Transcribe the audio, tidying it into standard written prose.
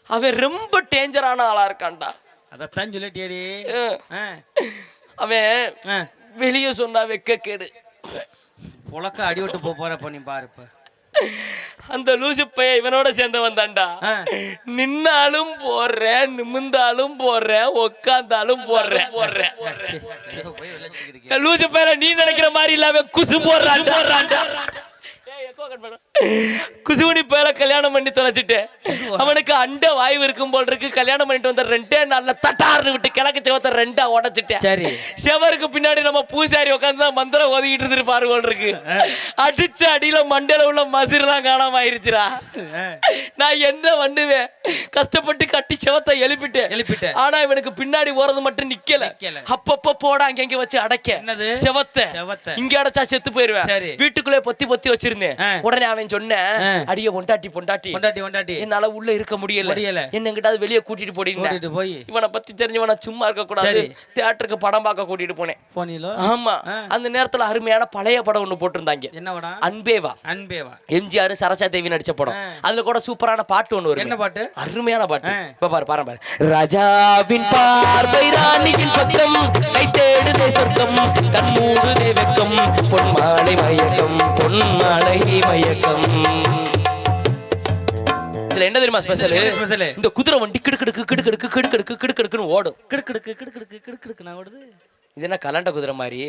அவன் ரொம்ப டேஞ்சரான ஆளா இருக்கான்டா. அதத்தான் சொல்லிட்டியடி. அவன் வெளியே சொன்னா வெக்க கேடு. புழக்க அடிவிட்டு போறப்ப நீ பாரு. இப்ப அந்த லூசு பையன் இவனோட சேர்ந்து வந்தான்டா. நின்னாலும் போடுறேன், நிமிந்தாலும் போடுறேன், உக்காந்தாலும் போடுறேன். லூசு பையன் நீ நினைக்கிற மாதிரி இல்லாம குசு போடுறான்டா. குசுவனி பேர கல்யாணம் பண்ணி தொலைச்சிட்டு அவனுக்கு அண்ட வாய்வு இருக்கும் போல் இருக்கு. கல்யாணம் பண்ணிட்டு வந்த 2 நாள்ல தட்டார்னு விட்டு கிழக்கு செவத்தை 2 உடைச்சிட்டேன். சரி, செவருக்கு பின்னாடி நம்ம பூசாரி உட்காந்து மந்திரம் ஓதிக்கிட்டு இருந்துட்டு பாரு போல் இருக்கு. அடிச்ச அடியில மண்டையில உள்ள மசிரெல்லாம் காணாம ஆயிருச்சுடா. நான் என்ன பண்ணுவேன்? கஷ்டப்பட்டு கட்டி செவத்தை எழுப்பிட்டேன். ஆனா இவனுக்கு பின்னாடி போறது மட்டும் நிக்கல. அப்பப்ப போட அங்க வச்சு அடைக்க செவத்தை இங்க அடைச்சா செத்து போயிருவேன். வீட்டுக்குள்ளே பொத்தி வச்சிருந்தேன். உடனே அவன் சொன்ன, அடிய பொண்டாட்டி என்னால உள்ள இருக்க முடியல, என்ன எங்கிட்டாவது வெளியே கூட்டிட்டு போய் இவனை பத்தி தெரிஞ்சவன சும்மா இருக்க கூடாது, தியேட்டருக்கு படம் பார்க்க கூட்டிட்டு போனேன். ஆமா, அந்த நேரத்துல அருமையான பழைய படம் ஒண்ணு போட்டிருந்தாங்க. என்ன படம்? அன்பேவா. எம்ஜிஆர் சரசா தேவி நடிச்ச படம். அதுல கூட சூப்பரான பாட்டு ஒண்ணு வரும். என்ன பாட்டு? அருமையான பாட்டு. இப்ப பாரு. ராஜாவின் பார்வை ராணியின் பக்கம், கை தேடுதே சொர்க்கம், கண்மூடுதே வெக்கம், பொன்மாலை மயக்கம், பொன்மாலை மயக்கம். இதுல என்ன தெரியுமா ஸ்பெஷல்? இந்த குதிரை வண்டி கிடுக்கிடுக்கு ஓடும். கிடுக்கிடுக்கு ஓடுது. இது என்ன கலண்ட குதிரை மாதிரி?